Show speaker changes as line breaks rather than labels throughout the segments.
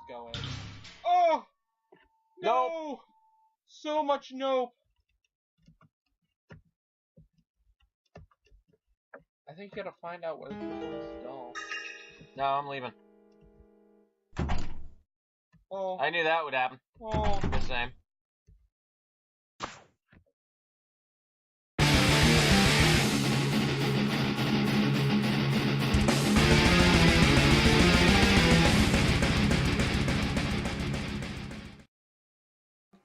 going. Oh! No!
Nope.
So much nope! I think you gotta find out what is dull.
No, I'm leaving.
Oh.
I knew that would happen.
Oh.
The same.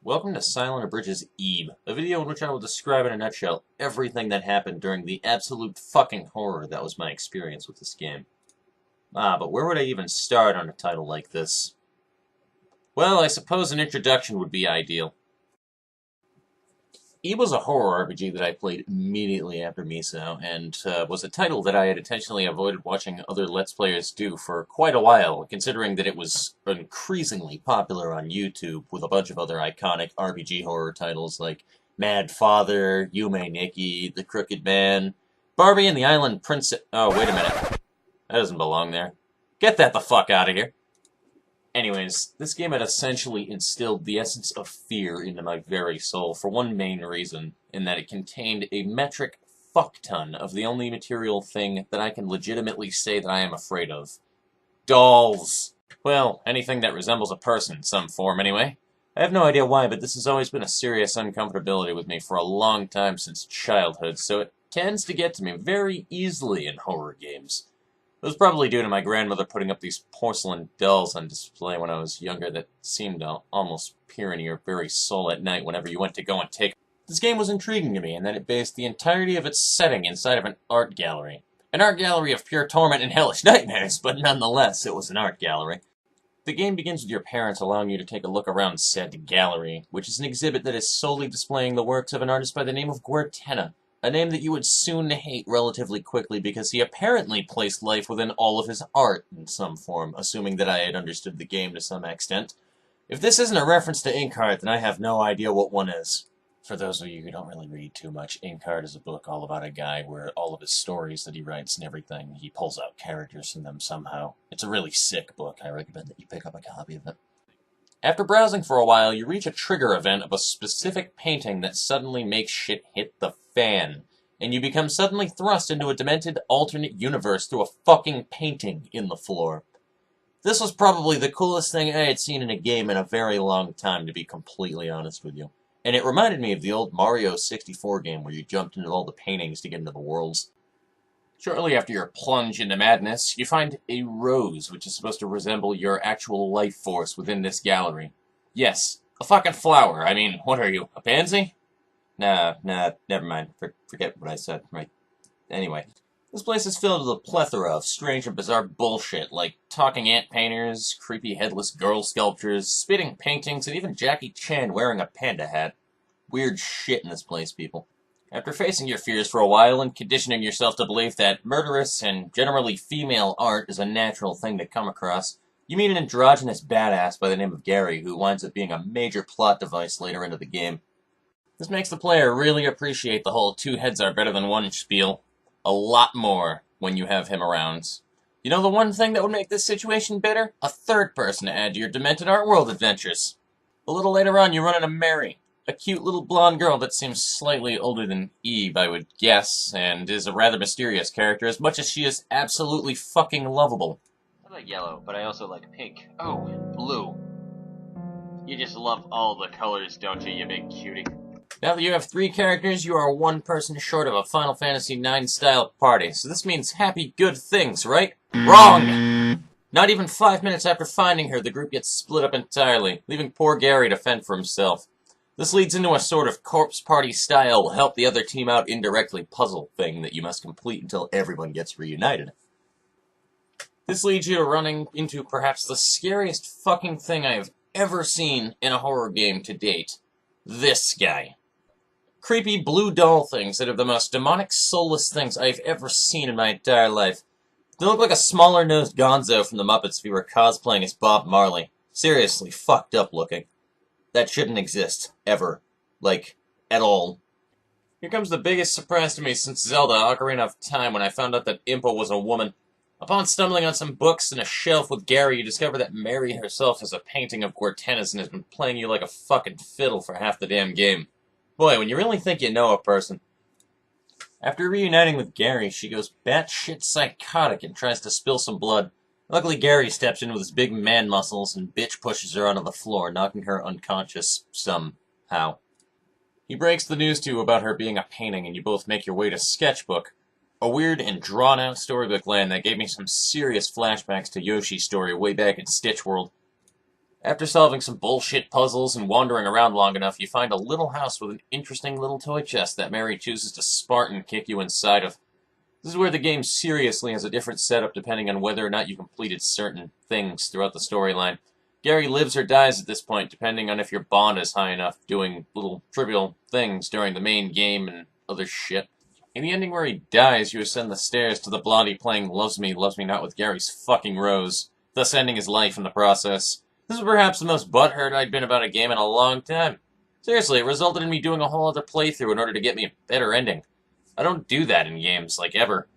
Welcome to Silent Abridged's Eve, a video in which I will describe in a nutshell everything that happened during the absolute fucking horror that was my experience with this game. But where would I even start on a title like this? Well, I suppose an introduction would be ideal. Eve was a horror RPG that I played immediately after Miso, and was a title that I had intentionally avoided watching other Let's Players do for quite a while, considering that it was increasingly popular on YouTube with a bunch of other iconic RPG horror titles like Mad Father, Yume Nikki, The Crooked Man, Barbie and the Island Princess— oh, wait a minute. That doesn't belong there. Get that the fuck out of here. Anyways, this game had essentially instilled the essence of fear into my very soul for one main reason, in that it contained a metric fuck-ton of the only material thing that I can legitimately say that I am afraid of. Dolls! Well, anything that resembles a person in some form, anyway. I have no idea why, but this has always been a serious uncomfortability with me for a long time since childhood, so it tends to get to me very easily in horror games. It was probably due to my grandmother putting up these porcelain dolls on display when I was younger that seemed to almost peer into your very soul at night whenever you went to go and take. This game was intriguing to me in that it based the entirety of its setting inside of an art gallery. An art gallery of pure torment and hellish nightmares, but nonetheless, it was an art gallery. The game begins with your parents allowing you to take a look around said gallery, which is an exhibit that is solely displaying the works of an artist by the name of Guertena. A name that you would soon hate relatively quickly because he apparently placed life within all of his art in some form, assuming that I had understood the game to some extent. If this isn't a reference to Inkheart, then I have no idea what one is. For those of you who don't really read too much, Inkheart is a book all about a guy where all of his stories that he writes and everything, he pulls out characters from them somehow. It's a really sick book. I recommend that you pick up a copy of it. After browsing for a while, you reach a trigger event of a specific painting that suddenly makes shit hit the fan, and you become suddenly thrust into a demented alternate universe through a fucking painting in the floor. This was probably the coolest thing I had seen in a game in a very long time, to be completely honest with you. And it reminded me of the old Mario 64 game where you jumped into all the paintings to get into the worlds. Shortly after your plunge into madness, you find a rose, which is supposed to resemble your actual life force within this gallery. Yes, a fucking flower. I mean, what are you, a pansy? Nah, never mind. Forget what I said. Right. Anyway, this place is filled with a plethora of strange and bizarre bullshit, like talking ant painters, creepy headless girl sculptures, spitting paintings, and even Jackie Chan wearing a panda hat. Weird shit in this place, people. After facing your fears for a while and conditioning yourself to believe that murderous and generally female art is a natural thing to come across, you meet an androgynous badass by the name of Gary who winds up being a major plot device later into the game. This makes the player really appreciate the whole two heads are better than one spiel a lot more when you have him around. You know the one thing that would make this situation better? A third person to add to your demented art world adventures. A little later on you run into Mary, a cute little blonde girl that seems slightly older than Eve, I would guess, and is a rather mysterious character as much as she is absolutely fucking lovable. I like yellow, but I also like pink. Oh, blue. You just love all the colors, don't you, you big cutie? Now that you have 3 characters, you are one person short of a Final Fantasy IX style party, so this means happy, good things, right? Wrong! Not even 5 minutes after finding her, the group gets split up entirely, leaving poor Gary to fend for himself. This leads into a sort of corpse party style help the other team out indirectly puzzle thing that you must complete until everyone gets reunited. This leads you to running into perhaps the scariest fucking thing I have ever seen in a horror game to date. This guy. Creepy blue doll things that are the most demonic, soulless things I've ever seen in my entire life. They look like a smaller-nosed Gonzo from the Muppets if he were cosplaying as Bob Marley. Seriously, fucked up looking. That shouldn't exist. Ever. Like, at all. Here comes the biggest surprise to me since Zelda Ocarina of Time when I found out that Impa was a woman. Upon stumbling on some books and a shelf with Gary, you discover that Mary herself has a painting of Gortennis and has been playing you like a fucking fiddle for half the damn game. Boy, when you really think you know a person. After reuniting with Gary, she goes batshit psychotic and tries to spill some blood. Luckily, Gary steps in with his big man muscles and bitch pushes her onto the floor, knocking her unconscious somehow. He breaks the news to you about her being a painting, and you both make your way to Sketchbook, a weird and drawn-out storybook land that gave me some serious flashbacks to Yoshi's story way back in Stitch World. After solving some bullshit puzzles and wandering around long enough, you find a little house with an interesting little toy chest that Mary chooses to Spartan kick you inside of. This is where the game seriously has a different setup depending on whether or not you completed certain things throughout the storyline. Gary lives or dies at this point, depending on if your bond is high enough, doing little trivial things during the main game and other shit. In the ending where he dies, you ascend the stairs to the blondie playing Loves Me Not with Gary's fucking Rose, thus ending his life in the process. This was perhaps the most butthurt I'd been about a game in a long time. Seriously, it resulted in me doing a whole other playthrough in order to get me a better ending. I don't do that in games, like, ever.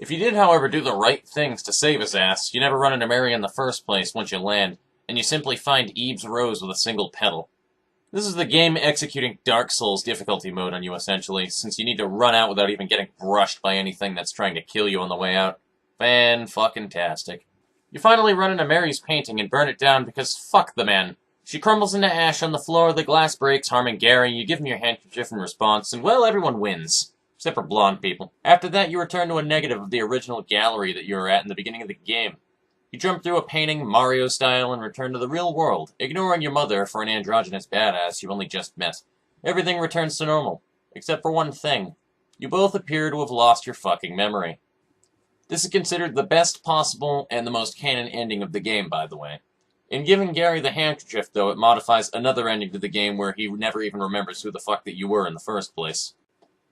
If you did, however, do the right things to save his ass, you never run into Mary in the first place once you land, and you simply find Eve's Rose with a single petal. This is the game executing Dark Souls difficulty mode on you, essentially, since you need to run out without even getting brushed by anything that's trying to kill you on the way out. Fan-fucking-tastic. You finally run into Mary's painting and burn it down because fuck the man. She crumbles into ash on the floor, the glass breaks, harming Gary, you give him your handkerchief in response, and well, everyone wins. Except for blonde people. After that, you return to a negative of the original gallery that you were at in the beginning of the game. You jump through a painting, Mario style, and return to the real world, ignoring your mother for an androgynous badass you've only just met. Everything returns to normal, except for one thing. You both appear to have lost your fucking memory. This is considered the best possible and the most canon ending of the game, by the way. In giving Gary the handkerchief, though, it modifies another ending to the game where he never even remembers who the fuck that you were in the first place.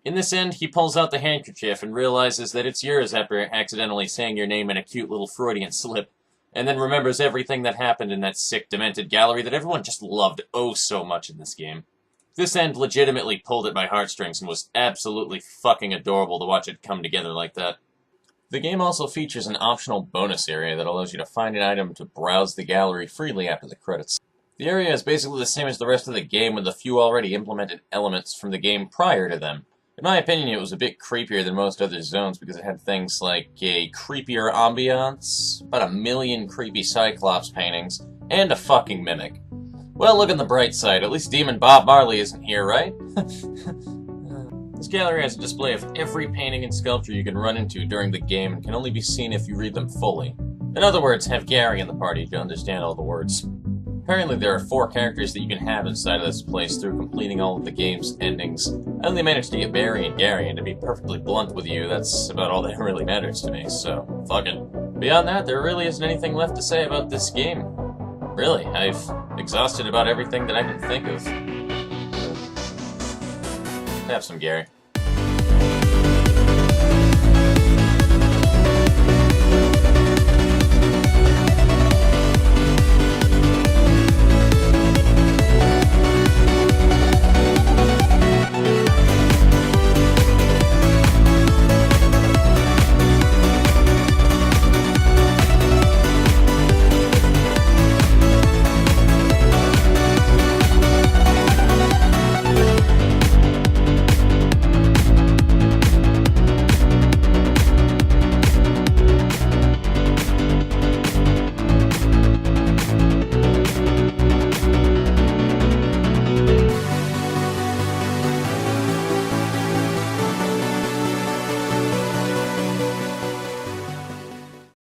In this end, he pulls out the handkerchief and realizes that it's yours after accidentally saying your name in a cute little Freudian slip, and then remembers everything that happened in that sick, demented gallery that everyone just loved oh so much in this game. This end legitimately pulled at my heartstrings and was absolutely fucking adorable to watch it come together like that. The game also features an optional bonus area that allows you to find an item to browse the gallery freely after the credits. The area is basically the same as the rest of the game with a few already implemented elements from the game prior to them. In my opinion, it was a bit creepier than most other zones because it had things like a creepier ambiance, about 1 million creepy Cyclops paintings, and a fucking mimic. Well, look on the bright side, at least Demon Bob Marley isn't here, right? This gallery has a display of every painting and sculpture you can run into during the game and can only be seen if you read them fully. In other words, have Gary in the party to understand all the words. Apparently there are 4 characters that you can have inside of this place through completing all of the game's endings. I only managed to get Barry and Gary, and to be perfectly blunt with you, that's about all that really matters to me, so fuck it. Beyond that, there really isn't anything left to say about this game. Really, I've exhausted about everything that I can think of. Have some, Gary.